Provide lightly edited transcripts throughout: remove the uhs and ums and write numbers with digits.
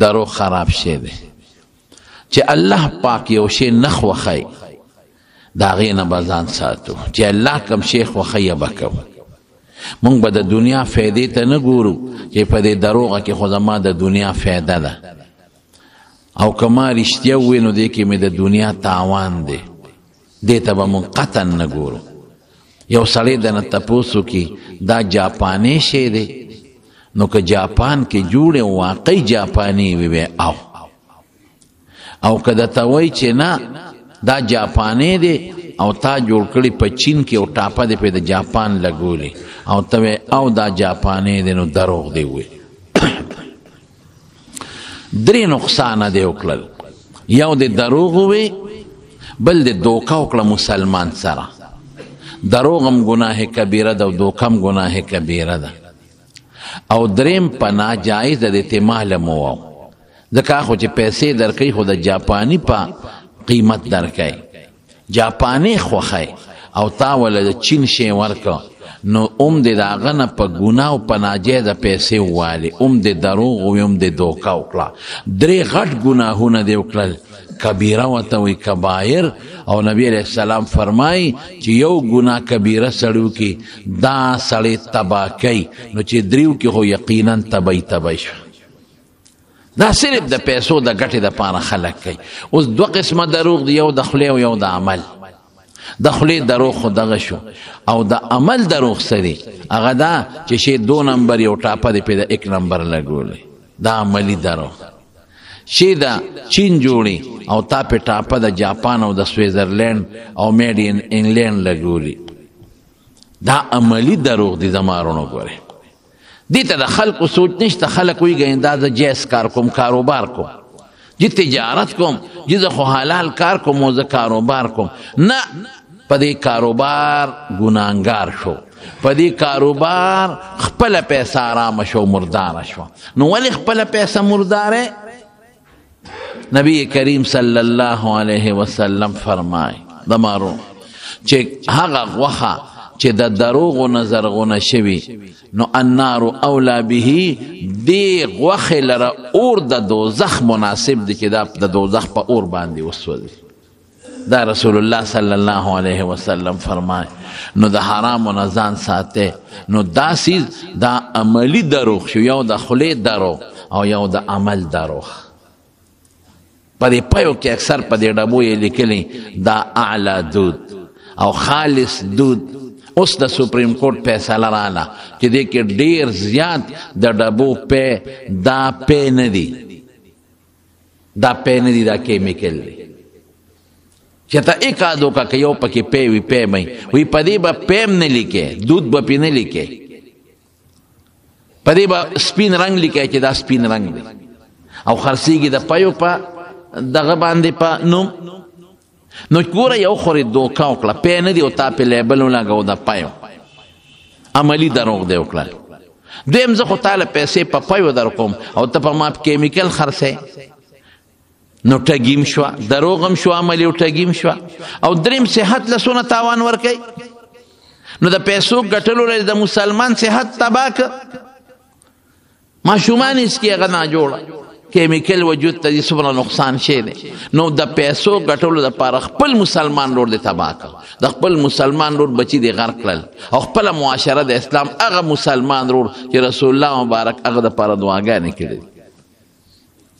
دروغ خراب شی دی چې الله پاک یو شی نه خوښوي د هغې نه به ځان ساتو چې الله کوم شی خوښوي به کوو مونږ به د دنیا فایدې ته نه ګورو چې په دې دروغه کې خو زما د دنیا فایده ده او که ما رښتیا ووایي نو دې کې مې د دنیا تاوان دی دې ته به مونږ قطعا نه ګورو یو سړی دنه تپوس وکړي دا جاپانی شی دی نو که جاپان کې جوړې واقعي جاپاني وي او که درته وایي چې نه دا جاپانی دی او تا جوړ کړي په چین کې او ټاپه دی پې د جاپان لګولې او ته او دا جاپانی دی نو دروغ دی وي درې نقصانه دی وکړل یو د دروغ وي بل د دوکه وکړه مسلمان سره دروغ هم ګناه کبیره ده او دوکه هم ګناه کبیره ده او دریم په ناجایزه د اعتمال مو ځکه خو چې پیسې درکوي خو د جاپاني په قیمت درکوي جاپاني خوښوي او تا وله د چین شی ورکه نو د هغه نه په ګناه او په ناجایزه پیسې ووالي د دروغ وي د دوکه وکړه درې غټ ګناهونه دې وکړل کبیره ورته وایي کبایر او نبی علیه السلام فرمایي چې یو ګناه کبیره سړی وکړي دا سړی تباه کوي نو چې درې وکړي خو یقینا تبی شو دا صرف د پیسو د ګټې دپاره خلک کوي اوس دوه قسمه دروغ دی یو د خولې او یو د عمل د خولې دروغ خو دغه شو او د عمل دروغ څه دی هغه دا چې شی 2 نمبر یو ټاپه دی پې د 1 نمبر لګولی دا عملي دروغ شی د چین جوړي او تا پې ټاپه د جاپان او د سویزرلینډ او میډ ان انګلینډ لګولي دا عملي دروغ دی زما وروڼو ګورئ دې ته د خلکو سوچ نشته خلک وایي ګنې دا زه جایز کار کوم کاروبار کوم جی تجارت کوم جی زه خو حلال کار کوم او زه کاروبار کوم نه په دې کاروبار ګناهګار شو په دې کاروبار خپله پیسه آرامه شو مرداره شو نو ولې خپله پیسه مرداره نبی کریم صلی الله علیه وسلم فرمای دمارو چې هغه غوښه چې د دروغو نه زرغونه شوي نو النار اولا به دې غوښې لره اور د دوزخ مناسب دی چې دا د دوزخ په اور باندې وسوځي دا رسول الله صلی الله علیه وسلم فرمای نو د حرامو نه ځان ساته نو دا سیز دا عملی دروغ شو یو د خولې دروغ او یو د عمل دروغ په دې پایو کې اکثر په دې ډبو یې لیکلي دا اعلی دود او خالص دود اوس د سپریم کورټ فیصله راغله چې دې کې ډېر زیات د ډبو پی دا پی نه دي دا پی نه دي دا کیمیکل دی چې ته ایک آدو کا که یو پکې پی وي پی مئ وی په دې به پیم نه لیکې دود به پې نه لیکې په دې به سپین رنګ لیکې چې دا سپین رنګ دی او خرڅېږي د پیو په دغه باندې په نوم نو ګوره یو خورې دوکه وکړه پی نه دی او تا پې لیبل ولګو د پیو عملي دروغ دی وکړل دویم زه خو تاله پیسې په پیو در کوم او ته په ما کیمیکل خرڅی نو ټګیم شوه دروغ هم شو عملي او ټګیم شوه او دریم صحت له څونه تاوان ورکوي نو د پیسو ګټلو د مسلمان صحت تباه که ماشومان یې څکي هغه ناجوړه کیمیکل وجود ته دې څومره نقصان شی دی نو د پیسو ګټلو دپاره خپل مسلمان رور دې تباه کړ د خپل مسلمان رور بچي دې غرق کړل او خپله معاشره د اسلام هغه مسلمان رور چې رسول الله مبارک هغه دپاره دعاګانې کړي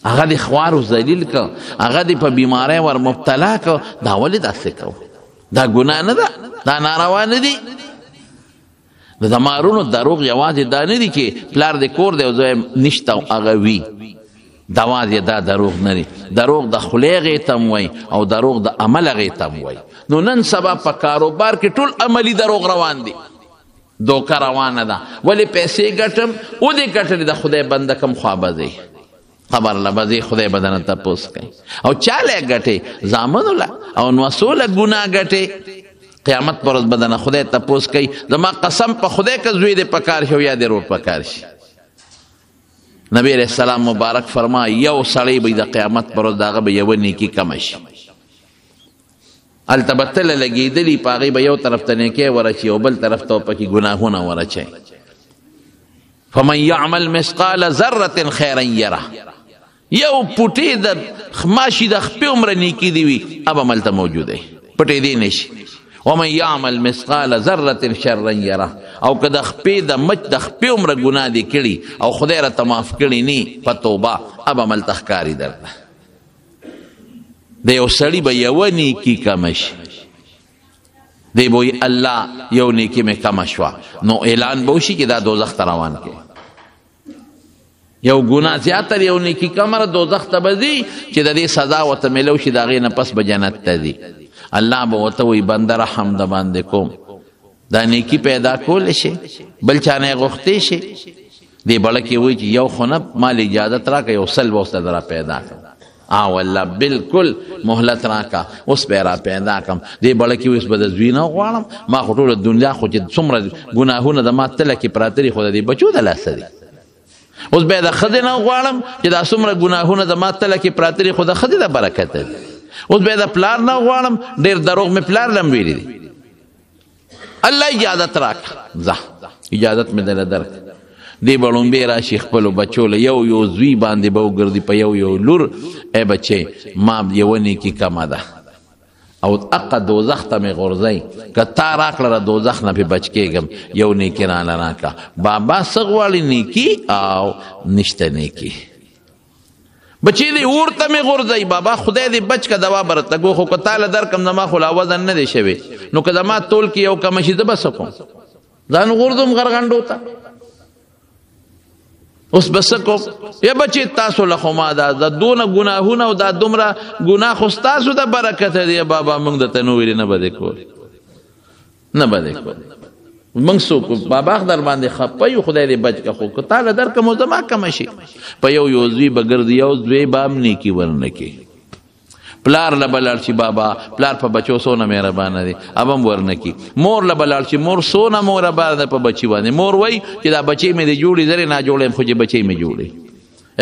هغه دې خوار و ذلیل که هغه دې په بیماری ور مبتلا که دا ولې داسې کوو دا ګناه نه ده دا ناروا نه دي د زمارونو دروغ یوازې دا نه دي چې پلار دې کور دی او زه نشته او هغه وي دوازې دا دروغ نه دي دروغ د خولې هغې ته وایي او دروغ د عمل هغې ته وایي نو نن سبا په کاروبار کې ټول عملي دروغ روان دي دوکه روانه ده ولې پیسې ګټم او دې ګټلې د خدای بنده کم خوا به ځئ خبر له به ځئ خدای به درنه تپوس کوي او چاله یې ګټې زامنو له او نوسو له ګناه ګټې قیامت پر ورځ به درنه خدای تپوس کوي زما قسم په خدای که زوی دې پکار شي او یا دې رور پکار شي نبی علیہ السلام مبارک فرمای یو سړی به د قیامت پر ورځ د هغه به یوه نیکي کمه شي هلته به تله لګېدلي په هغې به یو طرف ته نیکۍ ورچي او بل طرف ته پکې ګناهونه ورچي فمن یعمل مثقال ذرة خیرا یره یو پوټې د ماشي د خپې عمره نیکي دي وي اب عملته موجود دی پټې دی نشي ومن یعمل مثقال ذره شرا یره او که د خپې د مچ د خپې عمره ګناه دي کړي او خدای راته معاف کړي نی په توبه اب عملته ښکاري درته د یو سړي به یوه نیکي کمه شي دی به وي الله یو نیکي مې کمه شوه نو اعلان به وشي چې دا دوزخ ته روان کړي یو ګناه زیاته یو نیکي کمه دوزخ ته به ځي چې د دې سزا ورته میلو شي د هغې نه پس به جنت ته ځي الله به ورته وایي بنده رحم د باندې کوم دا نیکي پیدا کولی شي بل چا نه یې غوښتی شي دې بړه کې وایي چې یو خو نه مال اجازت راکړه یو سل به ورته را پیدا کړم والله بالکل مهلت راکا اوس به را پیدا کړم دې بړه کې اوس به د زوی نه غواړم ما خو ټوله دنیا خو چې څومره ګناهونه د ما تله کې پراته دي خو د دې بچو د لاسه دي اوس به د ښځې نه غواړم چې دا څومره ګناهونه د ما تله کې پراته دي خو د ښځې د برکته دي اوس به د پلار نه غواړم ډېر دروغ مې پلار لم ویلي دي الله اجازت راکړه ځه اجازت مې درله درکړه دی به لومبې راشي خپلو بچو له یو زوی باندې به وګرځي په یو لور ای بچې ما یوه نیکي کمه ده او اقه دوزخ ته مې غورځئ که تا راکړله دوزخ نه پې بچ کېږم یو نیکي راله راکړه بابا څه غواړي نیکي او نشته نیکي بچې دی اور ته مې غورځئ بابا خدای دې بچ که دوا به راته ګو خو که تا له درکړم زما خو لا وزن نه دی شوی نو که زما تول کې یو کمه شي زه به څه کوم ځان غورځوم غرغنډو ته اوس بس کوم یا بچی تاسو له خو ما دا دونه ګناهونه او دا دومره ګناه خو ستاسو د برکته دی بابا موږ درته نه ویلې نه به دې کول نه به دې کول موږ څوک بابا در باندې خفه یو خدای دې بچ که خو که تا له درکړم او زما کمه شي په یو زوی به ګرځي یو زوی به هم نیکي ورنه کړي پلار له به لاړ شي بابا پلار په بچو څونه مهربانه دی اب هم ورنه کړي مور له به لاړ شي مور څونه مهربانه ده په بچي باندې مور وایي چې دا بچی مې د جوړي زرې نه جوړ یم خو چې بچی مې جوړي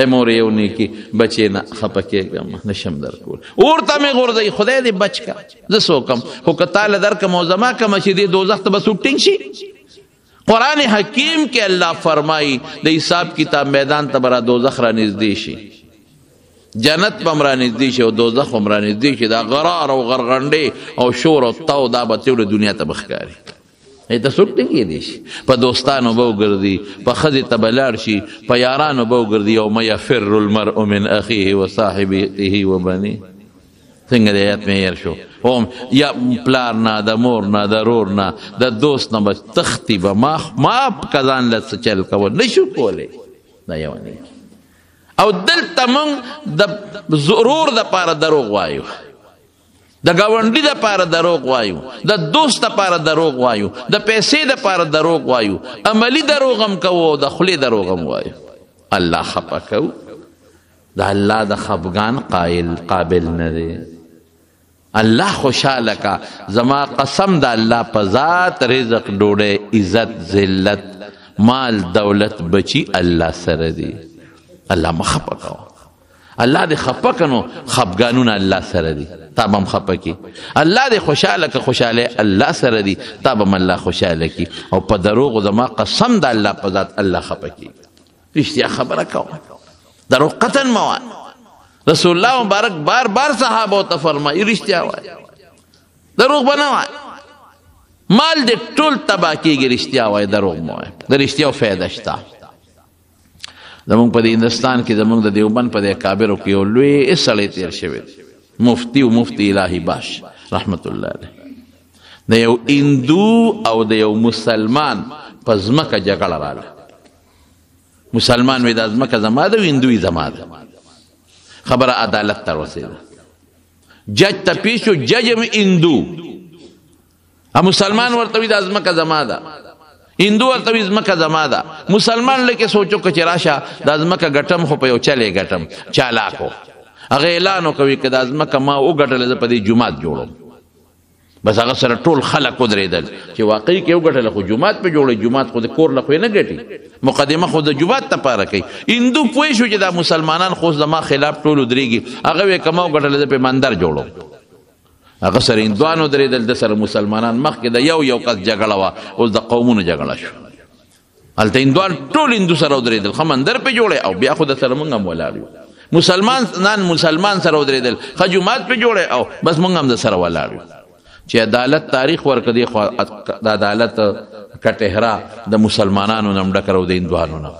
ای مور یو نیکي بچې نه خفه کېږم نشم درکول اور ته مې غورځوي خدای دې بچ که زه څوکم خو که تا له درکړم او زما کمه شي دې دوزخ ته به څوک ټینګ شي قرآن حکیم کې الله فرمایي د حساب کتاب میدان ته به را دوزخ را نږدې شي جنت به هم را نږدې شي او دوزخ به هم را نږدې شي دا غرار او غرغنډې او شور او تاو دا به ټوله دنیا ته به ښکاري ته څوک ټینګېدی شي په دوستانو به وګرځي په ښځې ته به لاړ شي په یارانو به وګرځي یوم یفر المرء من اخیه وصاحبته وبنیه څنګه د آیت مې هیر شو هم یا پلار نه د مور نه د رور نه د دوست نه به تښتي به ما که ځان له څه چل کول نه شو کولی دا یوه نیکي او دلته موږ د ضرور دپاره دروغ وایو د ګاونډي دپاره دروغ وایو د دوست دپاره دروغ وایو د پیسې دپاره دروغ وایو عملي دروغ هم کوو او د خولې دروغ هم وایو الله خفه کوو د الله د خفګان قابل نه دی الله خوشحاله کا زما قسم د الله په ذات رزق ډوډۍ عزت ذلت مال دولت بچي الله سره دی الله ما خفه کوه الله دې خفه کنو خفګانونه الله سره دي تا به هم خفه کی الله دې خوشحاله که خوشحاله الله سره دي تا به هم الله خوشحاله کی او په دروغو زما قسم د الله په ذات الله خفه کی رښتیا خبره کوه دروغ قطن مه وایه رسول الله مبارک بار بار صحابو ته فرمایي رښتیا وایه دروغ به نه وایه مال دې ټول تباه کېږي رښتیا وایه دروغ مه وایه د رښتیاو فایده شته زمونږ په هندوستان کې زمونږ د دیوبند په دې کابرو کې یو لوی سړی تیر شوی مفتی الهي باش رحمت الله علیه د یو هندو او د یو مسلمان په ځمکه جګړه راغله مسلمان وایي دا ځمکه زما ده او هندو یې زما ده خبره عدالت ته ورسېده جج ته پیش شو جج هم هندو مسلمان ورته وایي دا ځمکه زما ده هندو ورته وایي ځمکه زما ده مسلمان لکه سوچو که چې راشه دا ځمکه ګټم خو په یو چلې ګټم چالاکو هغه اعلان وکوي که دا ځمکه ما وګټله زه په دې جومات جوړم بس هغه سره ټول خلک ودرېدل چې واقعي کې وګټله خو جومات پې جوړوي جومات خو د کور له خو یې نه ګټي مقدمه خو د جومات دپاره کوي هندو پوه شو چې دا مسلمانان خو زما خلاف ټول ودرېږي هغه وایي که ما وګټله زه پې مندر جوړوم هغه سره هندوان ودرېدل د سره مسلمانان مخکې د یو کس جګړه وه اوس د قومونو جګړه شو هلته هندوان ټول هندو سره ودرېدل ښه مندر پې جوړی او بیا خو د سره موږ هم ولاړ یو مسلمان سره ودرېدل ښه جومات پې جوړی او بس موږ هم د سره ولاړ یو چې عدالت تاریخ ورکړي خو د عدالت کټهره د مسلمانانو نه هم ډکه او د هندوانو نه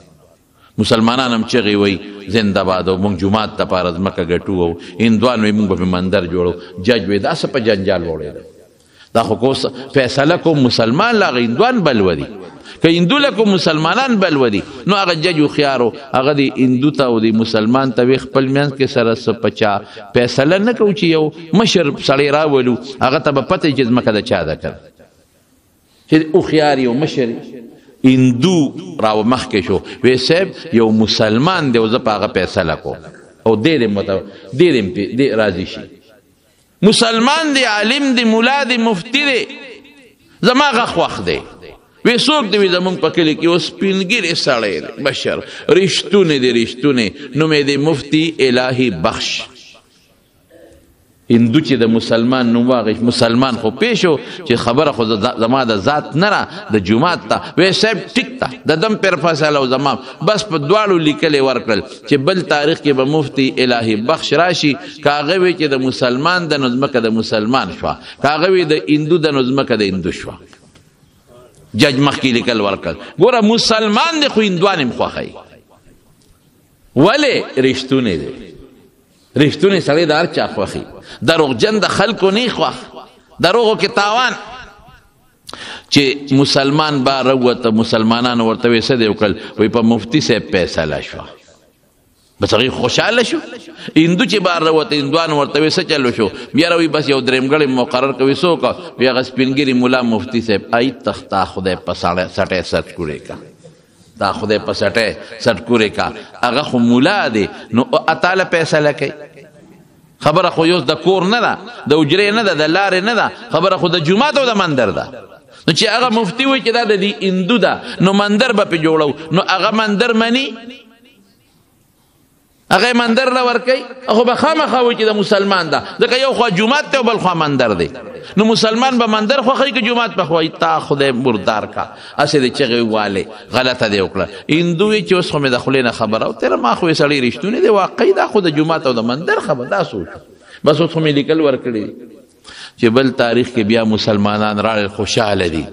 مسلمانان هم چغې وی زنده باد او موږ جومات دپاره ځمکه ګټو او هندوان وی موږ به پې مندر جوړو جج وی دا څه په جنجال وړېده دا خو کو فیصله کوم مسلمان لا هغه هندوان بلودي که هندو له کوم مسلمانان بلودي نو هغه جج هوښیار و هغه د هندو ته او د مسلمان ته وی خپل منځ کې سره څه په چا فیصله نه کوو چې یو مشر سړی راولو هغه ته به پته چې ځمکه د چا ده که چې هوښیار یو مشر هندو راو مخکې شو وی صاحب یو مسلمان دی او زه په هغه فیصله کوم او ډېر راضي شي مسلمان دی عالم دی ملا دی مفتی دی زما هغه خوښ دی وی څوک دی وی زمونږ په کلي کې یو سپینګیری سړی دی بشر رښتونی دی رښتونی نوم یې دی مفتی الهي بخش هندو چې د مسلمان نوم واغېست مسلمان خو پیشو چې خبره خو زما د ذات نه را د جومات ته وی صاحب ټیک ته د دم پیر فیصله او زما بس په دواړو لیکلې ورکړل چې بل تاریخ کې به مفتی الهي بخش راشي که هغه وی چې د مسلمان د نو ځمکه د مسلمان شوه که هغه وی د هندو د نو ځمکه د هندو شوه جج مخکې لیکل ورکړل ګوره مسلمان دی خو هندوان هم خوښوي ولې رښتونی دی رښتونی سړی د هر چا خوښي دروغجن د خلکو نه خوښ دروغو کې تاوان چې مسلمان بار راووته مسلمانانو ورته وی څه دی وکړل وایي په مفتي صاحب فیصله شوه بس هغوی خوشحاله شو هندو چې بار راووته هندوانو ورته وی څه چلو شو بیا راوایي بس یو درېمګړی مقرر کوي څوک وی هغه سپینګیري ملا مفتي صاحب ای تختا خدای په سټی سټ کړې کا دا خدای په سټی سټ کړې کا هغه خو ملا دی نو اتاله فیصله کوي خبره خو یوز د کور نه ده د اجرې نه ده د لارې نه ده خبره خو د جومات او د مندر ده نو چې هغه مفتي وایي چې دا د دې هندو ده نو مندر به پې جوړو نو هغه مندر مني هغه مندر له ورکوي خو به خامخا وایي چې د مسلمان ده ځکه یو خوا جومات دی او بل خوا مندر دی نو مسلمان به مندر خوښوي که جومات به خوښوي تا خدای مردار کا هسې د چغې والې غلطه دی وکړه هندو وایي چې اوس خو مې د خولې نه خبره او تېره ما خو یې سړی رښتونی دی واقعي دا خو د جومات او د مندر خبر دا سوچ بس اوس خو مې لیکل ورکړي چې بل تاریخ کې بیا مسلمانان راغلل خوشحاله دي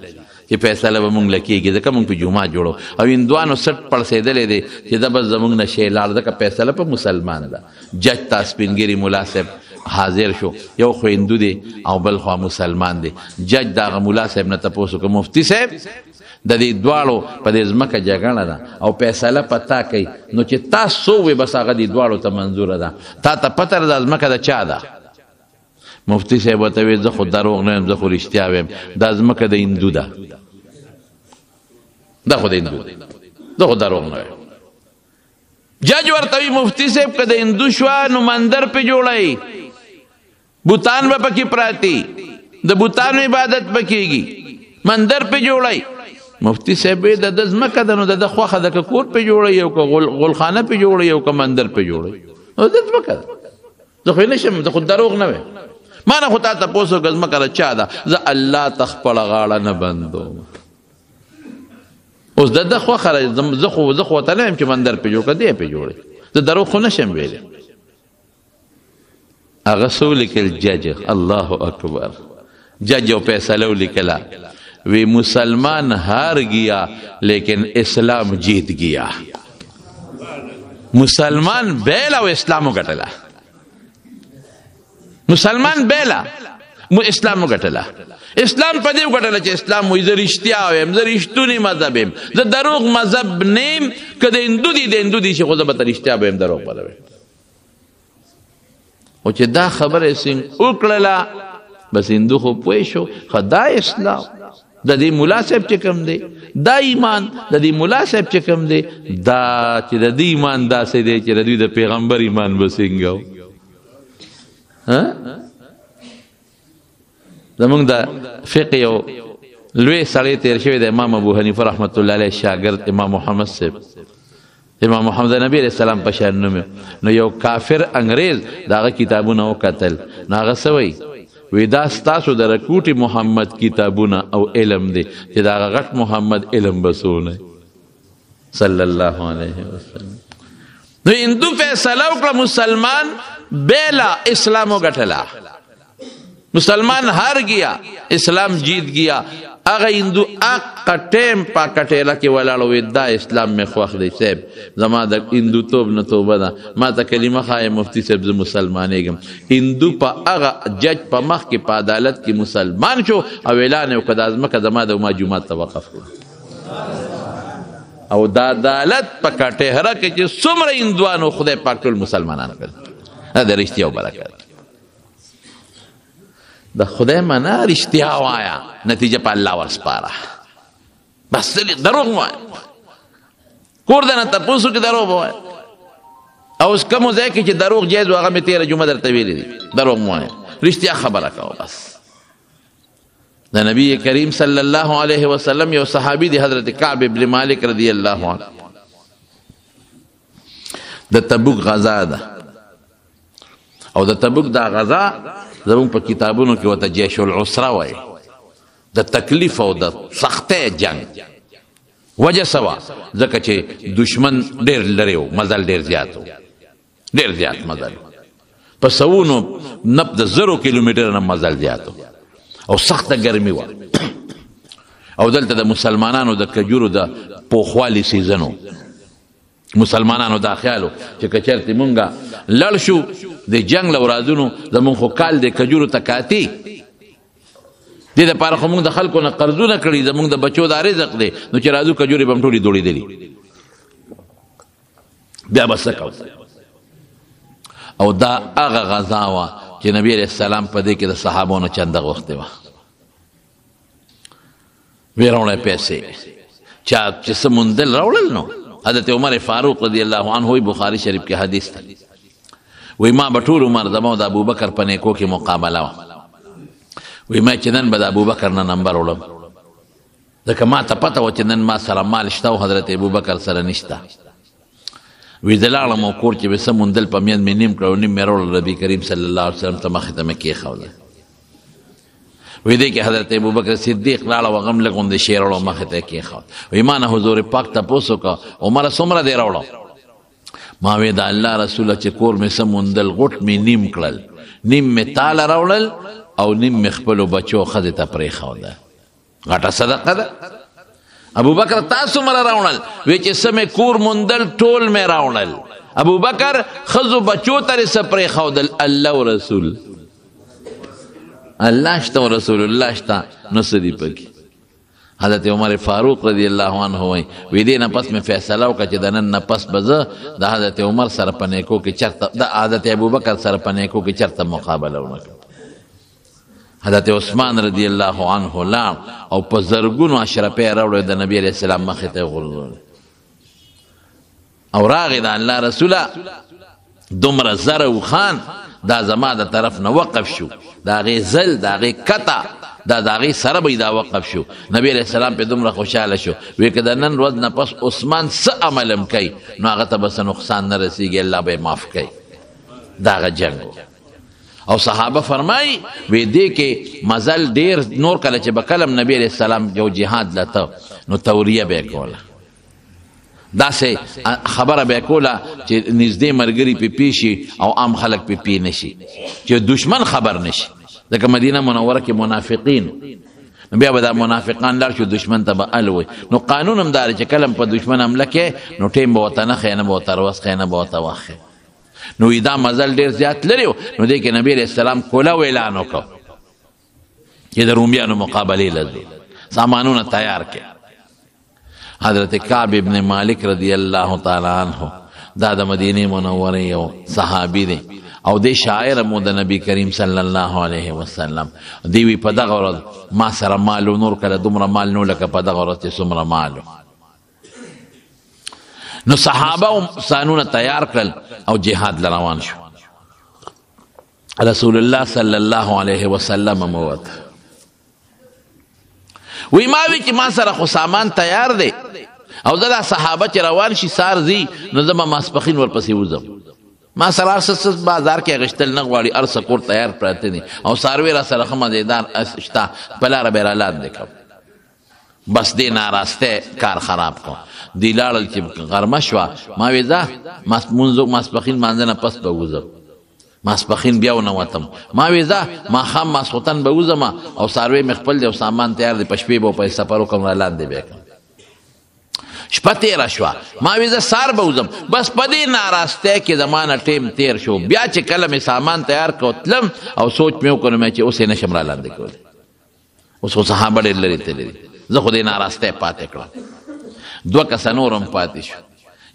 چې فیصله به مونږ له کېږي ځکه مونږ په جومات جوړو او هندوانو سټ پړسېدلی دی چې دا بس زمونږ نه شی لاړ ځکه فیصله په مسلمان ده جج ته سپینګیري ملا صاحب حاضر شو یو خو هندو دی او بل خو مسلمان دی جج د هغه ملا صاحب نه تپوس وکړه مفتي صاحب د دې دواړو په دې ځمکه جګړه ده او فیصله په تا کوي نو چې تا څه ووایې بس هغه دې دواړو ته منظوره ده تا ته پته ده دا ځمکه د چا ده مفتی صاحب ورته ویل زه خو دروغ نه یم زه خو رښتیا ویم دا ځمکه د هندو ده دا خو د هندو زه خو دروغ نه ویم جج ورته وی مفتی صاحب که د هندو شوه نو مندر پې جوړئ بوتان به پکې پراتی د بوتانو عبادت به کېږي مندر پې جوړئ مفتی صاحب د ده ځمکه ده نو د ده خوښه ده که کور پې جوړئ او که غلخانه پې جوړئ او که مندر پې جوړئ نو د ځمکه ده زه خو یې نشم زه خو دروغ نه ویم ما نه خو تا تپوس وکړه ځمکه د چا ده زه الله ته خپله غاړه نه بندوم اوس د ده خوښه زه خو ورته نه یم چې مندر پې جوړ کړه دی یې پې جوړئ زه دروغ خو نشم ویلی هغه څه ولیکل جج الله اکبر جج یو فیصله ولیکله وی مسلمان ہار گیا لیکن اسلام جیت گیا مسلمان بیلا و اسلامو گٹلا مسلمان بیلا اسلامو گٹلا اسلام په دې وګټله چې اسلام وایي زه رښتیا وایم زه رښتونی مذهب یم زه دروغ مذهب نیم که د هندو دي د هندو دي چې خو زه به ته رښتیا به یم دروغ به ویم او چې دا خبره سینګ وکړله بس هندو خو پوه شو ښه دا اسلام د دې ملا صاحب چې کوم دی دا ایمان د دې ملا صاحب چې کوم دی دا چې د دې ایمان داسې دی چې د دوی د پیغمبر ایمان به څنګه و زمونږ د فقه یو لوی سړی تیر شوی د امام ابو حنیفه رحمت الله علیه شاګرد امام محمد صاحب امام محمد نبی علیه السلام په شان نوم نو یو کافر انګریز د هغه کتابونه وکتل نو هغه څه وایي وی دا ستاسو د رکوټي محمد کتابونه او علم دی چې د هغه غټ محمد علم به څونه صلی الله علیه وسلم نو هندو فیصله وکړه مسلمان بیلا اسلام وګټله، مسلمان ہار گیا، اسلام جیت گیا. اغا ہندو اقا ٹیم پا کٹیلا کی ولاړو دا اسلام میں خوخ دی صاحب زما دا ہندو توب نہ توبه دا ما تا کلمه خای مفتی صاحب ز مسلمانېږم. هندو پا اغا جج پا مخ کی پا عدالت کی مسلمان شو او اعلان وکړ د ازمکه زما د ما جمعه ته وقف کړ او دا عدالت پا کټهره کې چې څومره هندوانو خدای پاک ټول مسلمانان کړ. دا رښتیا او برکت د خدای منا رښتیا وایا نتیجه په الله ورسپاره. بس دروغ وای کور دنه تاسو کې دروغ وای او اس کوم ځای کې چې دروغ جایز هغه مې 13 جمعه درته ویلي دي دروغ وای رښتیا خبره کوه. بس د نبی کریم صلی الله علیه وسلم یو صحابي دی حضرت کعب ابن مالک رضی الله عنه د تبوک غزا ده او د تبوک دا غزا زمون په کتابونو کې وته جيش العسره وای د تکلیف او د سختۍ جنگ وجه سوا ځکه چې دشمن ډېر لري او مزل ډېر زیات ډېر زیات مزل په سونو نب د 0 کیلومتر نه مزل زیات او سخته ګرمي و او دلته د مسلمانانو د کجورو د پوخوالي سیزنو مسلمانانو دا خیالو چې کچرته مونږه لړ شو د جنگ لورازونو زمون خو کال د کجورو تکاتی دې د پاره خو مونږ د خلکو نه قرضونه کړی زمونږ د بچو د رزق دی نو چې راځو کجوري بم ټولي دوړي دي بیا بس کو او دا هغه غزا وا چې نبی علیہ السلام په دې کې د صحابونو چنده غوښته و ویرونه پیسې چې سمندل راوړل نو حضرت عمر فاروق رضی الله عنه بخاری شریف کې حدیث ده وی ما بطول عمر زمو د ابو بکر په نیکو کې مقابله وی ما چې نن به د ابو بکر نه نمبر وړم ځکه ما ته پته و چې نن ما سره مال شته او حضرت ابو بکر سره نشته. وی د لاړم او کور کې به سمندل په میند مې نیم کړو نیم مې راوړل نبي کریم صلی الله علیه وسلم ته مخې ته مې کېښوده. وی دی کې حضرت ابو بکر صدیق لاړه و غم لګوندې شی راوړو مخې ته یې کېښود. وی ما نه حضور پاک تپوس وکړه عمره څومره دی راوړو؟ ما وی د الله رسوله چې کور مې سمندل غټ مې نیم کړل نیم مې تاله راوړل او نیم مې خپلو بچو ښځې ته پرېښوده. غټه صدقه ده. ابو بکر تاسو مره راوړل؟ وی چې څه مې کور موندل ټول مې راوړل. ابو بکر ښځو بچو ته یې څه پرېښودل؟ الله او رسول الله شته او رسول الله شته نو څه دي پکې. حضرت عمر فاروق رضی الله عنه وی دې نه پس مې فیصله وکړه چې د نن نه پس به زه د حضرت عمر سره په نیکو کې چرته د حضرت ابو بکر سره په نیکو کې چرته مقابله ونه کړم. حضرت عثمان رضی الله عنه لاړ او په زرګونو اشرفې راوړې د نبی علیہ السلام مخې ته غورځول او راغی د الله رسوله دومره زر او خان دا زما د طرف نه وقف شو دا غي زل دا غي کتا دا غي سره به دا وقف شو. نبی علیہ السلام په دومره خوشاله شو وی که د نن ورځ نه پس عثمان څه عملم کوي نو هغه ته بس نقصان نه رسیږي الله به معاف کوي. دا جنگ او صحابه فرمای وی دی کې مزل ډیر نور کله چې بکلم نبی علیہ السلام یو جهاد لته نو توریه به کوله داسې خبره به کوله چې نږدې مرګري په پیشي او عام خلک په پی نشي چې دشمن خبر نشي ځکه مدینه منوره کې منافقین بیا به دا منافقان لار شو دشمن ته به الوي نو قانون هم دار چې کلم په دشمن حمله کې نو ټیم به وته نه خینه به وته روس خینه به وته واخه نو دا مزل ډیر زیات لري نو دې کې نبی علیہ السلام کوله اعلان وکړ چې د رومیانو مقابله لږ سامانونه تیار کړي. حضرت کعب ابن مالک رضی الله تعالی عنہ دا د مدینه منوره یو صحابي دی او دی شاعر مو د نبی کریم صلی الله علیه وسلم دی وی په دغه ورځ ما سره مال نور کړه دومره مال نو لکه په دغه ورځ چې څومره مال نو صحابه سانونه تیار کړل او جهاد روان شو. رسول الله صلی الله علیه وسلم موت وی ما وی چې ما سره خو سامان تیار دی او دا صحابه چې روان شي سار زی نو زما ماسپخین ورپسې وزم ما سره ارس بازار کې غشتل نه غواړي ارس کور تیار پراته دي او ساروی را سره خمدیدار اشتا بلاره بیرالات دکم بس دی ناراسته کار خراب کو. دی لاړل چې غرمه شوه ما وې ځه ماسپښین مانځه نه پس به وځم ماسپښین بیا ونوتم ما وې ځه ماښام ماسخوتن به وځم او څاروی مې خپل دی او سامان تیار دی په شپې به په سفر وکړم را لاندې بیا کړم شپه تیره شوه ما وې زه سار به وځم بس په دې ناراستۍ کې زما نه ټیم تیر شو بیا چې کله مې سامان تیار کړ تلم او سوچ مې وکړ مې چې اوس یې نشم را لاندې کولی اوس خو صحابه ډېر لرې تللي دي زه خو دې ناراستۍ پاتې کړم دوه کسه نور هم پاتې شو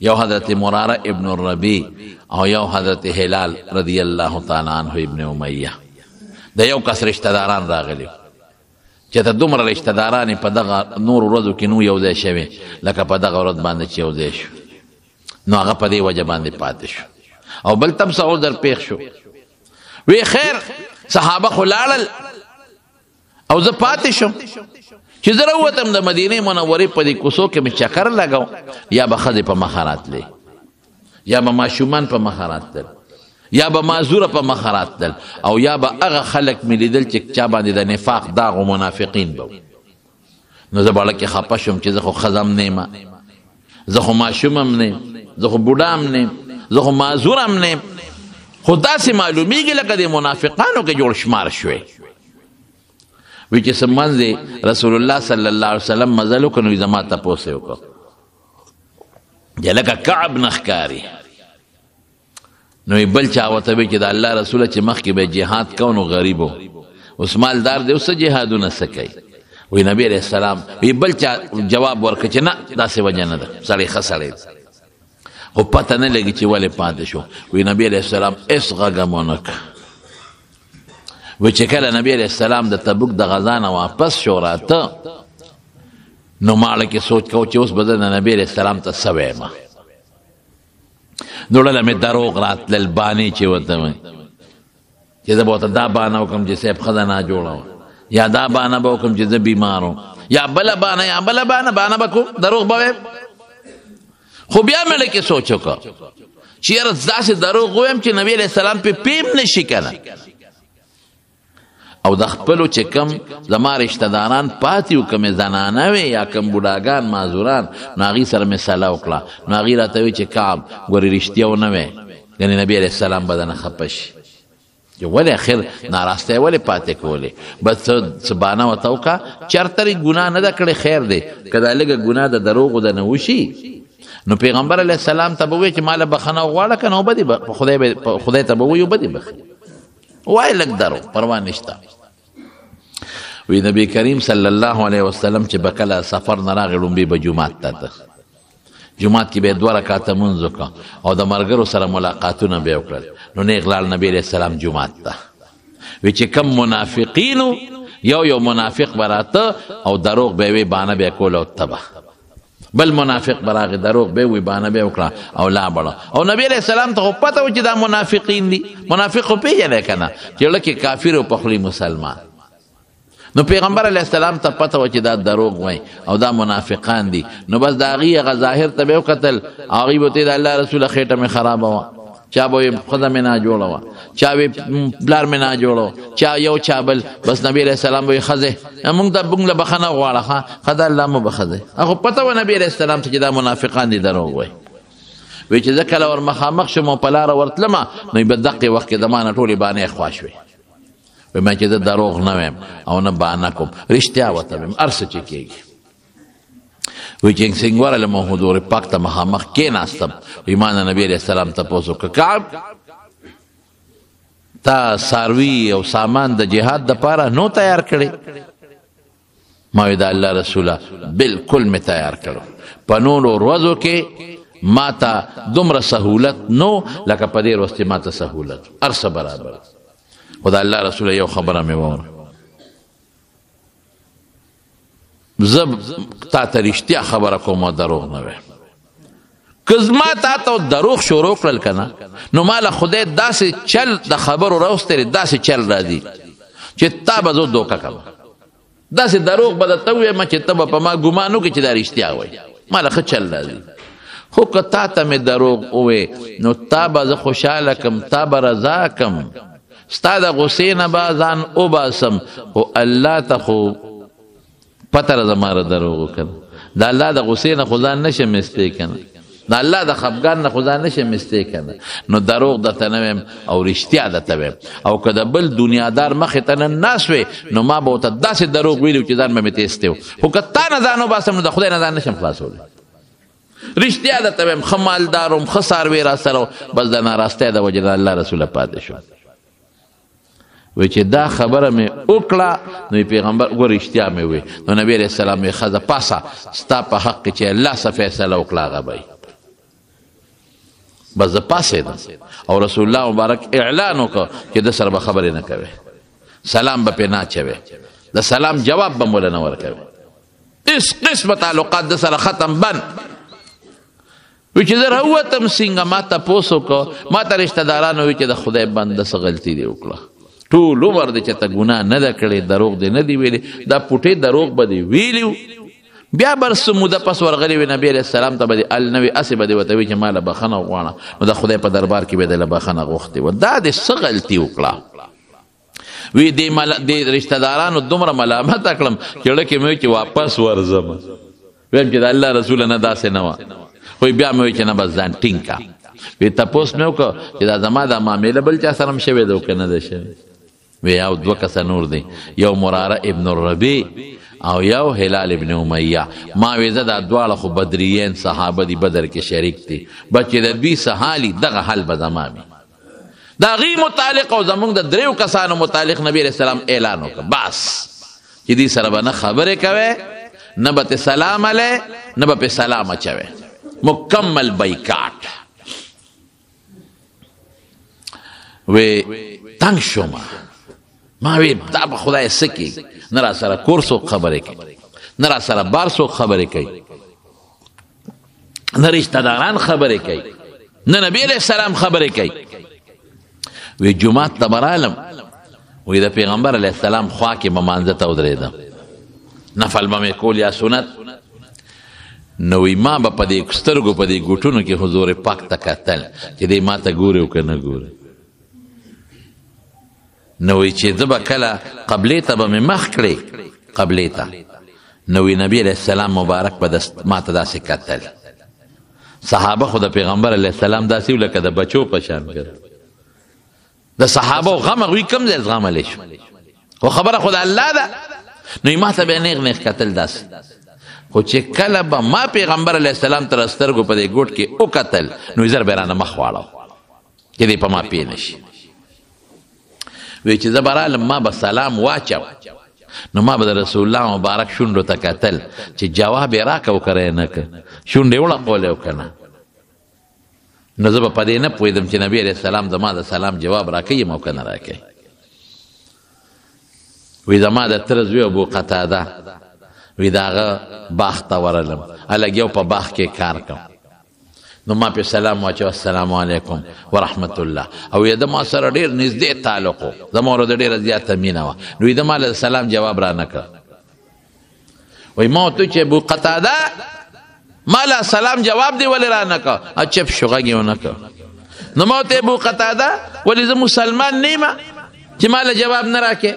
یو حضرت مراره ابن الربیع او یو حضرت هلال رضی الله تعالی عنه ابن امیه د یو کس رشته داران راغلي چې ته دومره رشته داران په دغه نور ورځو کې نو یو ځای شوي لکه په دغه ورځ باندې چې یو ځای شو نو هغه په دې وجه باندې پاتې شو او بل تم څه عذر پېښ شو وی خیر صحابه خو لاړل او زه پاتې شم چې زه راووتم د مدینې منورې په دې کوڅو کې مې چکر لګو یا به ښځې په مخه راتلې یا به ماشومان په مخه راتلل یا به معذوره په مخه راتلل او یا به هغه خلک مې لیدل چې چا باندې د نفاق داغ و منافقین به نو زه به هلکې خفه شوم چې زه خو ښځه هم نه یم زه خو ماشوم هم نه یم زه خو بوډا هم نه یم زه خو معذور هم نه یم خو داسې معلومیږي لکه د منافقانو کې جوړ شمار شوی وی چې څه منځ دی رسول الله صلی الله علیه وسلم مزل وکړ نو زما تپوس یې وکړ چې لکه کعب نه ښکاري نو بل چا ورته وی چې د الله رسوله چې مخکې به جهاد کو نو غریب و اوس مالدار دی اوس جهادونه څه کوي وی نبی علیه السلام وی بل چا جواب ورکړ چې نه داسې وجه نه ده سړی ښه سړی خو پته نه لګي چې ولې پاتې شو وی نبی علیه السلام هېڅ غږ هم ونه کړ وی چې کله نبی علیه السلام د تبوک د غزا نه واپس شو راته نو ما هلکې سوچ کو چې اوس به زه د نبی علیه السلام ته څه ویمه نو ډله مې دروغ راتلل بانې چې ورته وایي چې زه به ورته دا بانه وکړم چې صاحب ښځه ناجوړه وه یا دا بانه به وکړم چې زه بیمار وم یا بله بانه یا بله بانه به کوم دروغ به ویم خو بیا مې لکې سوچ وکړه چې یاره داسې دروغ ویم چې نبی علیه السلام پې پیم نشي که نه او د خپلو چې کم زما رشته داران پاتې وو کمې زنانه وې یا کم بوډاګان معذوران نو هغې سره مې صله وکړه نو هغې راته وی چې کعب ګورې رښتیا ونه وې یعنې نبي علیه السلام به درنه خفه شي چې ولې اخر ناراستی ولې پاتې کولې بس څه بانه ورته وکړه چېرته ګناه نه ده کړې خیر دی که دا لږه ګناه د دروغو د نه وشي نو پیغمبر علیه السلام ته به ووایي چې ما له بخښنه وغواړه که نه خدای ته به ووایي او بدې بخي وای لږ درو پروا نشته وی نبی کریم صلی الله علیه وسلم چې به کله سفر نه راغی لومبې به جومات ته ته جومات کې به یې 2 رکعته مونځ وکړه او د ملګرو سره ملاقاتونه به یې وکړل نو نیغ لاړ نبی علیه السلام جومات ته وی چې کم منافقینو یو منافق به راته او دروغ به یې وی بانه به یې کوله او تبه بل منافق به راغی دروغ به یې وی بانه به یې وکړه او لا بړه او نبی علیه السلام ته خو پته و چې دا منافقین دي منافق خو پېژنې که نه چې لکه کافر او په خولې مسلمان نو پیغمبر علیه السلام ته پته و چې دا دروغ وای او دا منافقان دي نو بس د هغې هغه ظاهر ته به یې وکتل هغوی به ته د الله رسوله خېټه مې خرابه وه چا به ویې ښځه مې ناجوړه وه چا ویې پلار مې ناجوړه وه چا یو چا بل بس نبي علیه السلام به ویې ښځې موږ له بخښنه غواړه ښه ښه د الله مو بښځې هغه پته وه نبي علیه السلام ته چې دا منافقان دي دروغ وای وی چې زه کله ور مخامخ شم او په لاره ورتلمه نو په دقې وخت کې د ما نه ټولې بانې خوا شوې وی ما چې زه دروغ نه ویم او نه بانه کوم رښتیا ورته ویم هر څه چې کېږي وی چې سنګوره له مو حضور پاک ته مخامخ کېناستم وی ما نه نبي علیه السلام تپوس وکړه کعب تا څاروي او سامان د جهاد دپاره نو تیار کړی ما وی د الله رسوله بلکل مې تیار کړو په نورو ورځو کې ما ته دومره سهولت نو لکه په دې ورځ چې ما ته سهولت هر څه برابر خو د الله رسوله یو خبره مې واوره زه تا ته رښتیا خبره کوم او دروغ نه وایم که زما تا ته دروغ شروع کړل که نه نو ما له خدای داسې چل د خبرو راوسترې داسې چل راځي چې تا به زه دوکه کوم داسې دروغ به درته ووایم چې ته به په ما ګمان وکړې چې دا رښتیا وایي ما له ښه چل راځي خو که تا ته مې دروغ ووایې نو تا به زه خوشحاله کم تا به رضا کم ستا د غصې نه به ځان وباسم خو الله ته خو پته را زما را دروغ وکړه د الله د غصې نه خو ځان نشم ایستی کنه، د الله د خفګان نه خو ځان نشم ایستی کنه. نو دروغ درته نه ویم او رښتیا درته ویم. او که د بل دنیادار مخې ته نن ناست وې نو ما به ورته داسې دروغ ویلي چې ځان به مې تیستی و. خو که تا نه ځان وباسم نو د خدای نه ځان نشم خلاصولی. رښتیا درته ویم، ښه مالدار وم، ښه څاروی را سره و، بس د ناراستۍ د وجې د الله رسوله پاتې شو. وی چې دا خبره مې وکړه نو پیغمبر ګوره رښتیا مې وی. نو نبی علیه السلام وی ښځه پاسه ستا په حق کې چې الله څه فیصله وکړه هغه به بس زه پاسېدم او رسول الله مبارک اعلان وکړه چې ده سره به خبرې نه کوې، سلام به پرې نه اچوې، د سلام جواب به موله نه ورکوې، هېڅ قسمه تعلقات ده سره ختم بند. وی چې زه راووتم څنګه ما تپوس وکړه، ما ته رشته دارانو وی چې د خدای بنده څه غلطي دې وکړه، ټول عمر دې چې ته ګناه نه ده کړې، دروغ دې نه دي ویلي، دا پوټې دروغ به دې ویلي. بیا بر څه موده پس ورغلی وي نبي علیه السلام ته به دې ال نه وي، هسې به دې ورته وي چې ما له بخښنه وغواړه. نو د خدای په دربار کې به دې له بخښنه غوښتې وه. دا دې څه غلطي وکړه؟ وی دې رشته دارانو دومره ملامته کړم چې زړه کې مې وي چې واپس ورځم، ویم چې د الله رسوله نه داسې نه وه. خو بیا مې وی چې نه بس ځان ټینګ کا. وی تپوس مې وکړه چې دا زما دا معامله بل چا سره هم شوې ده که نه ده شوې؟ وی یو دوه کسه نور دی، یو مراره ابن الربیع او یو هلال ابن امیه. ما وی زه دا دواړه خو بدریین صحابه دي، بدر کې شریک دي، بس چې د دوی څه حالي دغه حال به زما وي. د هغوی متعلق او زمونږ د دریو کسانو متعلق نبي علیه السلام اعلان وکړه بس چې دې سره به نه خبرې کوې، نه به ته سلام علی، نه به پې سلام اچوې، مکمل بایکاټ. وی تنگ شوم، ما وی دا به خدای څه کېږي، نه را سره کور څوک خبرې کوي، نه را سره بار څوک خبرې کوي، نه رشته داران خبرې کوي، نه نبی علیه السلام خبرې کوي. وی جمعات ته به رالم، وی د پیغمبر علیه السلام خوا کې به مانځه ته ودرېدم، نفل به مې کول یا سنت. نو وی ما به په دې سترګو په دې ګوټونو کې حضور پاک ته کتل چې دی ما ته ګوري او که نه ګوري. نو وی چې زه به کله قبلې ته به مې مخ کړې، قبلې ته، نو وی نبي علیه السلام مبارک به ما ته داسې کتل. صحابه خو د پیغمبر علیه السلام داسې و لکه د بچو په شان کړ. د صحابه غم هغوی کوم ځای زغملی شو، خو خبره خو د الله ده. نو ما ته به یې نیغ نیغ کتل داسې. خو چې کله به ما پیغمبر علیه السلام تر سترګو په دې ګوټ کې وکتل نو زر به رانه مخ واړو چې دی په ما پوه نه شي. وی چې زه به رالم ما به سلام واچو، نو ما به د رسول الله مبارک شونډو ته کتل چې جواب یې راکه او که یې نه که، شونډې وړقولی او که نه. نو زه به په دې نه پوهېدم چې نبي علیه السلام زما د سلام جواب راکوي او که نه راکوي. وی زما د تره زوی ابو قتاده وی د هغه باغ ته ورغلم، هلک یو په باغ کې کار کوم. نو ما پې سلام واچو، السلام علیکم ورحمت الله. او یې د ما سره ډېر نږدې تعلق و، زما ورته ډېره زیاته مینه وه. نو یې د ما له سلام جواب را نه کړ. وی ما ورته چې ابو قتاده ما له سلام جواب دی ولې را نه کړ؟ چپ شو، غږ یې ونه کړ. نو ما ورته ابو قتاده ولې زه مسلمان نه یم چې ما له جواب نه راکې؟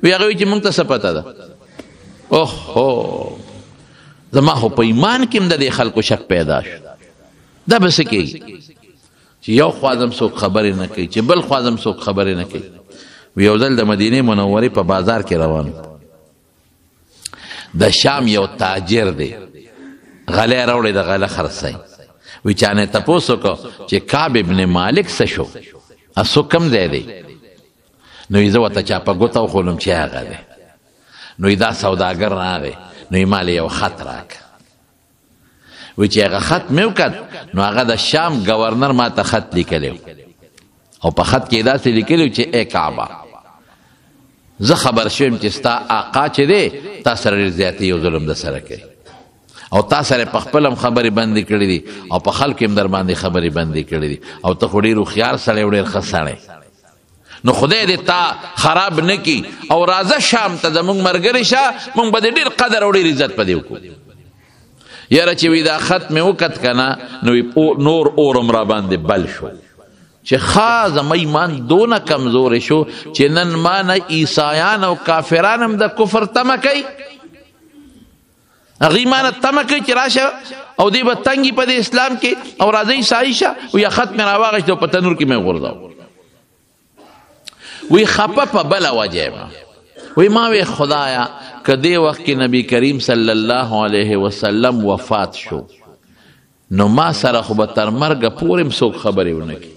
وی هغه وی چې موږ ته څه پته ده؟ اوهو زما خو په ایمان کې هم د دې خلکو شک پیدا شو. دا به څه کېږي چې یو خوا زم څوک خبرې نه کوي، چې بل خوا زم څوک خبرې نه کوي. یو ځل د مدینې منورې په بازار کې روان، د شام یو تاجر دی، غلی راوړی د غله خرڅی. وی چا نه تپوس وکړو چې کعب ابن مالک څه شو، څو کوم ځای دی؟ نو یې زه ورته چا په ګوته وښولم چې هغه دی. نو دا سوداګر راغی، نو یې مالی یو خط راکړه. وی چې هغه خط مې وکت، نو هغه د شام گورنر ما ته خط لیکلی او په خط کې داسې لیکلی چې ای کعبه، زه خبر شوم چې ستا آقا چې دی تا سره ډېر زیاتې او ظلم در سره کوي، او تا سره په خپل هم خبرې بندې کړې دي او په خلکو هم در باندې خبرې بندې کړې دي، او ته خو ډېر هوښیار سړی او ډېر ښه سړی. نو خدای دې تا خراب نه کی، او راځه شام ته زمونږ ملګري شه، مونږ به دې ډېر قدر او ډېر عزت په دې وکړو. یاره چې وی دا خط مې وکت که نه، نو نور اورم را باندې بل شو چې ښه زما ایمان دونه کمزوری شو چې نن ما نه عیسایان او کافران هم د کفر تمه کوي. هغه ایمان تمه کوي چې راشه او دی به تنګي په دې اسلام کې او راځي سایشه و یا خط مې راواغشت او په تنور کې مې غورځاو. وی خپه په بله وجه ما وی ما وی خدایا که دې وخت کې نبی کریم صلی الله علیه وسلم وفات شو نو ما سره خو به تر مرګه پورې م څوک خبرې ونه کړي،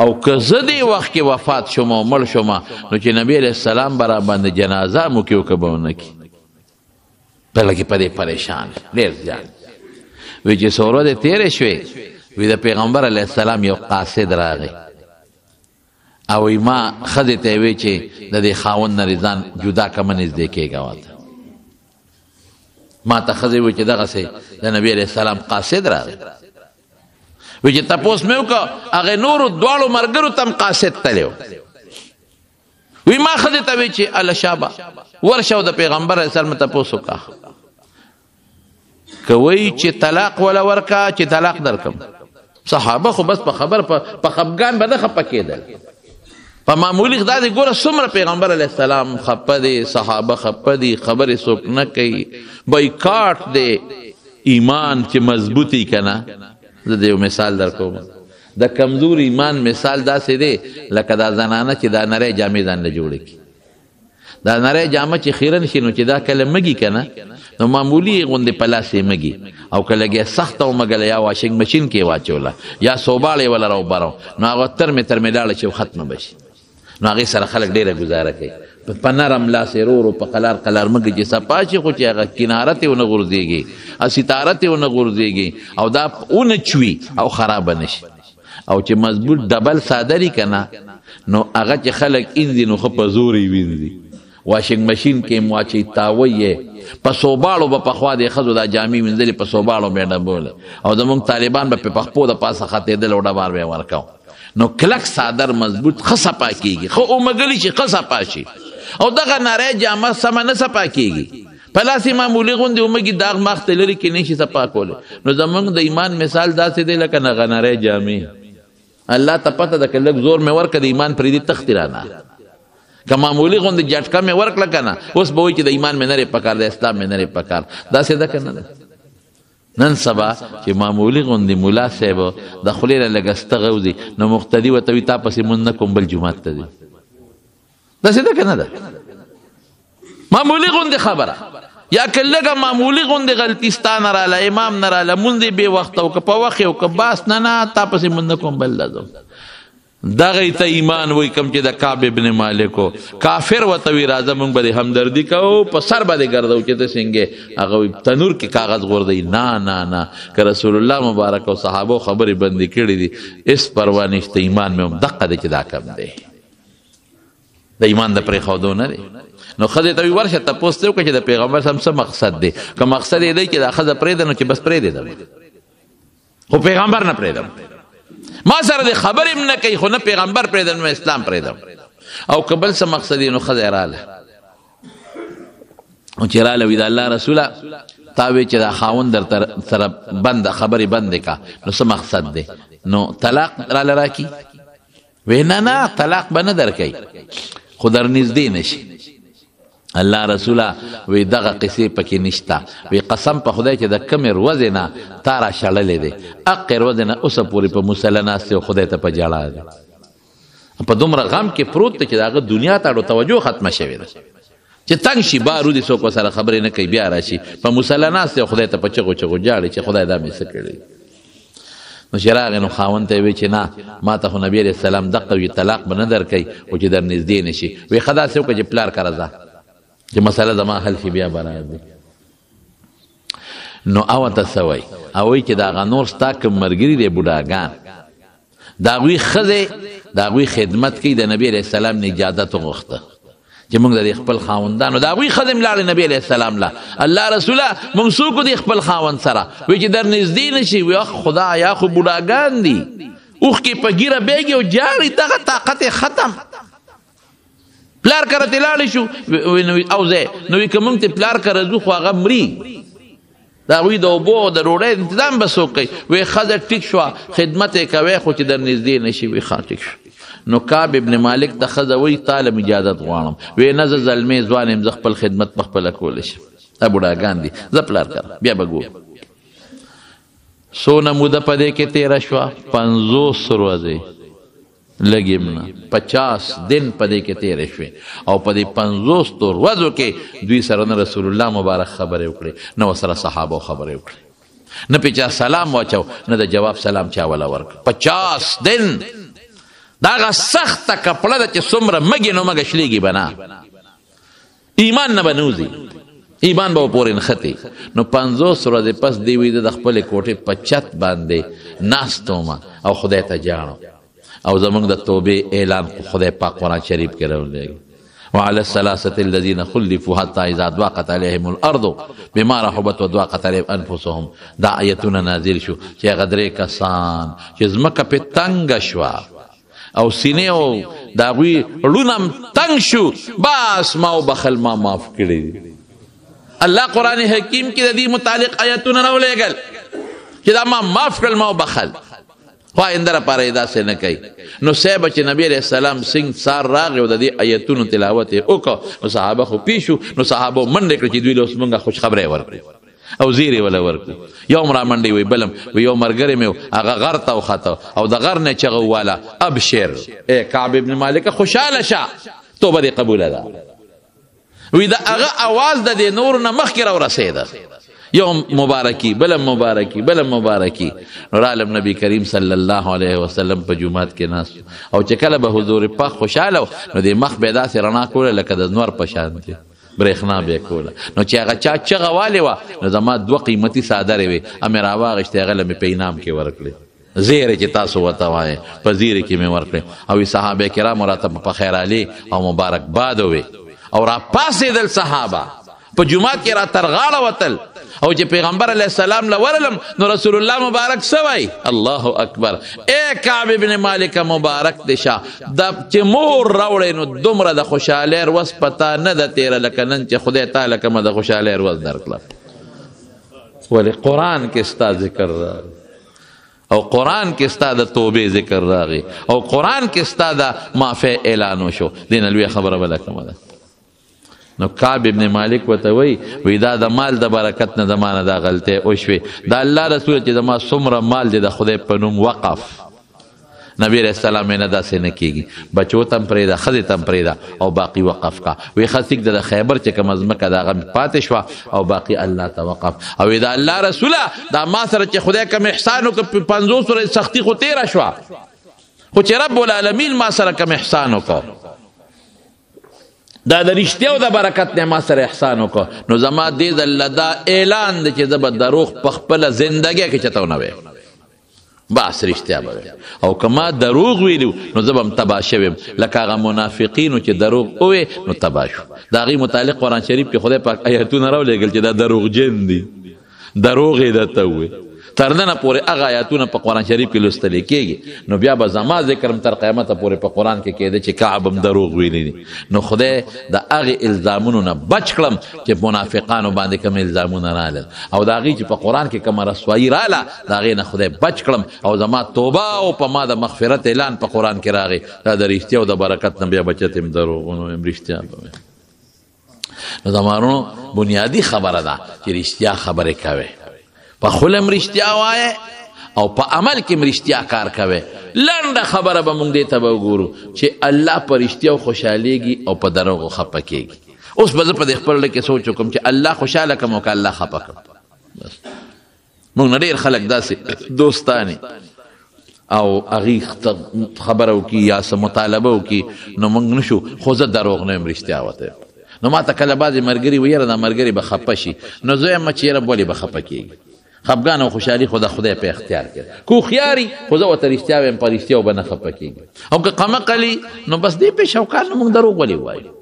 او که زه دې وخت کې وفات شوم او مړ شوم نو چې نبی علیه السلام به را باندې جنازه مو کې او که به ونه کړي. بله کې په دې پریشان ډېر زیات. وی چې څو ورځې تېرې شوې وی د پیغمبر علیه السلام یو قاصد راغی او ما ښځې ته یې وی چې د دې خاوند نه ځان جدا کمه نږدې کېږه واته. ما ته ښځې وی چې دغسې د نبي علیه السلام قاصد راغی. وی چې تپوس مې وکړه هغې نورو دواړو ملګرو ته هم قاصد تللی و. وی ما ښځې ته وی چې الله شابه ورشه او د پیغمبر علیه السلام تپوس وکړه که وی چې طلاق وله ورکه چې طلاق درکم. صحابه خو بس په خبر په خفګان به نه خفه کېدل، په معمولي دا دی ګوره څومره پیغمبر علیه السلام خفه دی، صحابه خفه دي، خبرې څوک نه کوي، بایکاټ دی. ایمان چې مضبوطی که نه، زه د یو مثال در کوم. د کمزور ایمان مثال داسې دی لکه دا زنانه چې دا نری جامې ځان له جوړې کړي. دا نری جامه چې خیرن شي نو چې دا کله مږي که نه نو معمولي غوندې په لاس یې مږي، او که لږ یې سخته ومږله یا واشنګ مشین کې یې واچوله یا سوباړ یې وله راوبرو نو هغه ترمې ترمې لاړه چې ختمه به شي. نو هغې سره خلک ډېره ګزاره کوي، په نرم لاس یې رو په قلار قلار مږي چې صفا شي، خو چې هغه کناره ته ونه غورځېږي او ستاره ته ونه غورځېږي او دا ونه چوي او خرابه نه شي. او چې مضبوط ډبل صادري که نه نو هغه چې خلک انځي نو ښه په زور یې وینځي. واشنګ مشین کې م واچوي تاوی یې په سوباړو به پخوا د ښځو دا جامې وینځلې په سوباړو به یې ډبولې او زمونږ طالبان به په پخپو د پاسه ختېدل او ډبار به یې ورکو. نو کلک صادر مضبوط ښه صفا کېږي، ښه اومږلي چې ښه صفا شي. او دغه نری جامه سمه نه صفا کېږي، په لاس یې معمولي غوندې اومږي داغ ماغ ته لرې کې نه شي صفا کولی. نو زمونږ د ایمان مثال داسې دی لکه هغه نری جامې. الله ته پته ده که لږ زور مې ورکړه د ایمان پرېږدي تښتي رانه، که معمولي غوندې جټکه مې ورکړه که نه اوس به وایي چې د ایمان مې نرې پکار د اسلام مې نرې پکار. داسې ده که نه ده؟ نن سبا چې معمولي غوندې ملا صاحب د خولې نه لږ استغه وځي نو مقتدي ورته وي تا پسې مونځ نه کوم بل جومات ته ځي. داسې ده که نه ده؟ معمولي غوندې خبره یا که لږه معمولي غوندې غلطي ستا نه راله امام نه راله مونځ یې بې وخته او که په وخت یې او که باس نه تا پسې مونځ نه کوم بل ته ځم. دغه ته ایمان وای کم چې د کعب ابن مالک و کافر ورته وي راځه مونږ به دې همدردي کوو په سر به دې ګرځو چې ته څنګه هغه تنور کې کاغذ غورځوي. نه نه نه که رسول الله مبارک او صحابو خبرې بندې کړي دي هېڅ پروا نشته. ایمان مې هم دقه دی چې دا کم دی، د ایمان د پرېښودو نه دی. نو ښځې ته وي ورشه تپوس ته وکړه چې د پیغمبر صاحب څه مقصد دی. که مقصد یې دی چې دا ښځه پرېږده نو چې بس پرېږدم خو پیغمبر نه پرېږدم. ما سره د خبرې م نه کوي خو نه پیغمبر پرېږدم نو اسلام پرېږدم. او که بل څه مقصد یې نو ښځه راله او چې راله وي د الله رسوله تا وی چې دا خاوند در سره بند خبرې بندې کا نو څه مقصد دی؟ نو طلاق راله راکي؟ وی نه نه طلاق به نه درکوي خو در نږدې نشي. الله رسوله وی دغه قصې پکې نشته. وی قسم په خدای چې د کمې ورځې نه تا را شړلې دی اقې ورځې نه اوسه پورې په مصله ناست دی او خدای ته په ژړا دی. په دومره غم کې پروت دی چې د هغه دنیا ته اړو توجه ختمه شوې ده چې تنګ شي بار ودې څوک ورسره خبرې نه کوي بیا راشي په مصله ناست دی او خدای ته په چغو چغو ژاړي چې خدای دا مې څه کړي. نو چې راغی نو خاوند ته یې وی چې نه ما ته خو نبي علیه السلام دقه وي طلاق به نه درکوي خو چې در نږدې نه شي. وی ښه داسې وکړه چې پلار کره ځه چې مسله زما حل شي بیا به راځي. نو او ته څه وایي؟ او وایي چې د هغه نور ستا کوم ملګري دی بوډاګان د هغوی ښځې د هغوی خدمت کوي. د نبي علیه السلام نه اجازت وغوښته چې موږ د خپل خاوندانو د هغوی ښځې م لاړې نبي علیه السلام له الله رسوله موږ څوک د خپل خاوند سره وایي چې در نږدې نه شي. وی خدایا خو بوډاګان دي اوښکې په ږیره بیږي او جاړي دغه طاقت یې ختم. پلار کره ته لاړې شو او ځای نو وي که موږ ته پلار کره ځو خو هغه مري د هغوی د اوبو او د ډوډۍ انتظام به څوک کوي. وی ښځه ټیک شوه خدمت یې کوی خو چې در نږدې نه شي. وی ښه ټیک شو. نو کعب ابن مالک ته ښځه وایي تا له اجازت غواړم. وی نه زه زلمې ځوان یم زه خپل خدمت په خپله کولی شم. دا بوډاګان دي زه پلار کړه بیا به ګورو څونه موده په دې کې تېره شوه 50 ورځې لګیم نه 50 دن په دې کې تېرې شوې او په دې 50 ورځو کې دوی سره نه رسول الله مبارک خبرې وکړې نه ورسره صحابو خبرې وکړې نه پې چا سلام واچو نه د جواب سلام چا وله ورکړ 50 دن دا هغه سخته کپړه ده چې څومره مږې نو مږه شلېږي به نه ایمان نه به نوځي ایمان به پورې نښتې نو 50 ورځې پس دی وي د خپلې کوټې په چت باندې ناست ومه او خدای ته جاړو او زمونږ د توبې اعلان خدای پاک قرآن شریف کې راولېږي وعلى الثلاثة الذين خلفوا حتى إذا ضاقت عليهم الأرض بما رحبت وضاقت عليهم أنفسهم دا آیتونه نازل شو چې هغه درې کسان چې ځمکه پې تنګه شوه او سینې او د هغوی ړونه تنګ شو بس ما وبخل ما معاف کړي الله قرآن حکیم کې د دې متعلق آیتونه راولېږل چې دا ما معاف کړل ما وبخل خو آینده لپاره یې داسې نه کوي نو صاحب چې نبی علیه السلام څنګه سار راغی او د دې آیتونو تلاوت یې وکړه نو صحابه خو پی شو نو صحابو منډې کړې چې دوی له اوس مونږه خوشخبری ورکړو او زیرې وله ورکړو یو م را منډې وی بلم وی یو ملګری مې هغه غر ته وخته او د غر نه چغه وواله ابشر ای کعب ابن مالک خوشحاله شه توبه دې قبوله ده وی د هغه اواز د دې نور نه مخکې راورسېده یو مبارکی بلم مبارکی بلم مبارکی رالم نبی کریم صلی الله علیه وسلم په جمعات کې ناست او چې کله به حضور پاک خوشحاله نو د مخ به داسې رڼا کوله لکه د نور په شان برېښنا به کوله نو چې هغه چا چغه والې وه نو زما 2 قیمتي څادرې وې مې راواغېستې هغه له مې په انعام کې ورکړې زیرې چې تاسو ورته وایې په زیرې کې مې ورکړې او صحابه کرامو راته په خیر علي او مبارکباد وې او را پاسېدل صحابه په جمعات کې را تر غاړه وتل او چې پیغمبر علیه السلام لورلم نو رسول الله مبارک سوی الله اکبر ای کعب ابن مالک مبارک دې شه چې مور راوړی نو دومره د خوشحالۍ روز پتا نه ده تېره لکه نن چې خدای تعالی کومه د خوشحالۍ روز درکړه ولې قرآن کې ستا ذکر راغی او قرآن کې ستا د توبې ذکر راغی او قرآن کې ستا د معافی اعلان وشو دې نه لویه خبره بله کومه ده نو کعب ابن مالک ورته وی دا د مال د برکت نه زما نه دا غلطۍ وشوې دا الله رسول چې زما څومره مال دی د خدای په نوم وقف نبی علیہ السلام نه داسې نه کېږي بچو ته هم پرېږده ښځې ته هم پرېږده او باقي وقف کا وی ښه د خیبر چې کومه ځمکه د هغه پاتې شوه او باقي الله ته وقف او دا الله رسوله دا ما سره چې خدای کوم احسان وکړه 50 ورځې سختي خو تېره شوه خو چې رب العالمین ما سره کوم احسان وکړه دا د رښتیا او د برکت نه ما سره احسان وکړه نو زما دې ځل دا اعلان دی چې زه به دروغ په خپله زندګۍ کې چاته ونه ویم بس رښتیا به ویم او که ما دروغ ویلي نو زه به هم تباه شوی یم لکه هغه منافقینو چې دروغ ووی نو تباه شو د هغې متعلق قرآن شریف کې خدای پاک آیتونه راولېږل چې دا دروغجن دي دروغ یې درته ووی تر ننه پورې هغه آیاتونه په قرآن شریف کې لوستلی کېږي نو بیا به زما ذکر هم تر قیامته پورې په قرآن کې کېده چې کعب هم دروغ ویلی دي نو خدای د هغې الزامونو نه بچ کړم چې منافقانو باندې کوم الزامونه رالل او د هغې چې په قرآن کې کومه رسوایي راله د هغې نه خدای بچ کړم او زما توبه او په ما د مغفرت اعلان په قرآن کې راغی دا د رښتیا او د برکت نه بیا بچت یم دروغونو یم رښتیا به نو زمانو بنیادي خبره ده چې رښتیا خبرې کوئ په خلم رښتیا وایه او په عمل کې رښتیا کار کوي لنډه خبره به موږ دې ته به وګورو چې الله په رښتیاو خوشحالېږي او په دروغو خفه کېږي اوس به زه په دې خپل زړه کې سوچ وکړم چې الله خوشحاله کړم او که الله خفه کړم موږ نه ډېر خلک داسې دوستانې او هغې خبره وکړي یا څه مطالبه وکړي نو موږ نشو خو زه دروغ نه یم رښتیا وته نو ما ته کله بعضې ملګري وي یاره دا ملګري به خفه شي نو زه یم چې یاره ولې به خفه کېږي خفګان او خوشحالي خو د خدای په اختیار کې کو خیاري خو زه ورته رښتیا وایم په رښتیاو به نه خفه کېږي او که قمقلي نو بس دې پې شوقان نو موږ دروغ ولې ووایو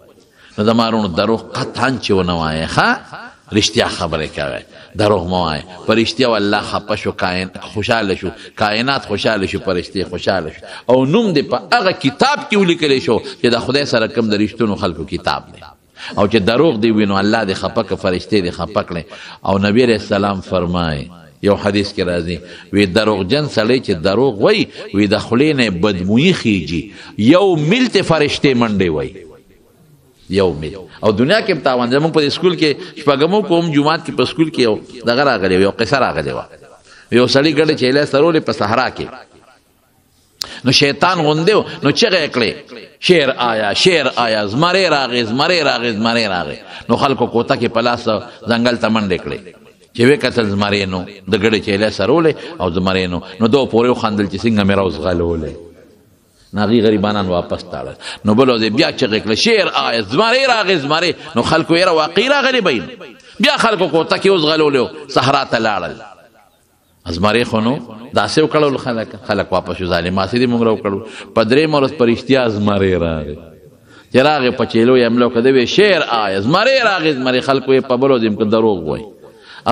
نو زما وروڼو دروغ قطعا چې ونه وایې ښه رښتیا خبرې کوئ دروغ مه وایې په رښتیاو الله خفه شو خوشحاله شو کائنات خوشحاله شو په رښتیا خوشحاله شو او نوم دې په هغه کتاب کې ولیکلی شو چې د خدای سره کوم د رښتونو خلکو کتاب دی او چې دروغ دی وي نو الله دې خفه که فرشتې دې خفه کړي او نبی علیه السلام فرمایي یو حدیث کې راځي وی دروغجن سړی چې دروغ وای وی د خولې نه بدبویي خیږي یو میل ته فرشتې منډې وای یو میل او دنیا کې هم تاوان زموږ په سکول کې شپږمو کوم جمعات کې په سکول کې یو دغه راغلی یو قصه راغلی وه یو سړي ګډې چیلې سرولې په صحرا کې نو شیطان غوندې و نو چغې کړې شیر آیا شیر آیا زمری راغی زمری راغی زمری راغی نو خلکو کوته کې په لاس ځنګل ته منډې کړې چې وې کتل زمری نو د ګډې چیلې سرولې او زمری نو دو پورې وخندل چې څنګه مې راوځغلولې ناغي غریبانان واپس تاړل نو بل بیا چغې کړه شیر آیا زمری راغی زمری نو خلکو یې واقعي راغلی بین بیا خلکو کوته کې وځغلولې صحرا ته لاړل ازماری خو نو داسې وکړل خلک واپس شو ظالماسې دې موږ راوکړو په درېیمه ورځ په رښتیا زمری راغی چې راغی په چیلو یې حمله وکړه وی شیر آیا زمری راغی زمری خلکو یې په بل ورځ کې دروغ وایي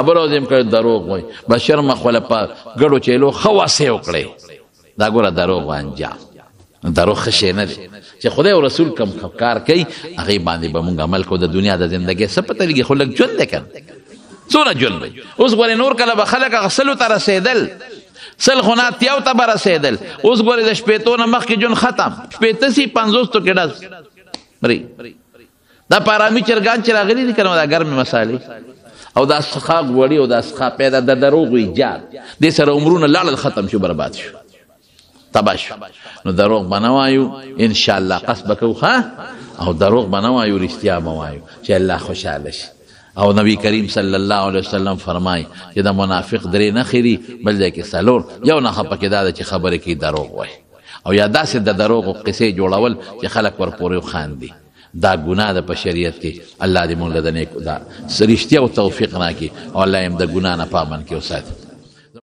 بل ورځ کې دروغ وایي بس شرمه خوله په ګډو چیلو ښه واسې وکړې دا ګوره دروغ انجام دروغ ښه شی نه دی چې خدای او رسول کوم کار کوي هغې باندې به موږ عمل کوو د دنیا د زندګۍ څه پته لګي خو لږ ژوند دی که څونه ژوند دی اوس ګورې نور کله به خلک هغه سلو ته رسېدل سل خو نه اتیاو ته به رسېدل اوس ګورې د شپېتو نه مخکې ژوند ختم شپېته سي پنځوستو کې ډز دا په ارامي چرګان چې راغلي دي که نه دا ګرمې مسالې او دا څښاک وړي او دا څښا پیدا د دروغو ایجاد دې سره عمرونه لاړل ختم شو برباد شو تباه شو نو دروغ به نه وایو انشاءالله قصد به کوو ښه او دروغ به نه وایو رښتیا به وایو چې الله خوشحاله شي او نبی کریم صلی الله علیه وسلم فرمای چې د منافق درې نښې دي بل ځای کې څلور یو نښه پکې دا ده چې خبرې کوي دروغ وایي او یا داسې د دروغو قصې جوړول چې خلک ورپورې وخاندي دا ګناه ده په شریعت کې الله دې موږ له د نیکو دا رښتیا او توفیق راکړي او الله یې هم د ګناه نه پامن کړي وساتي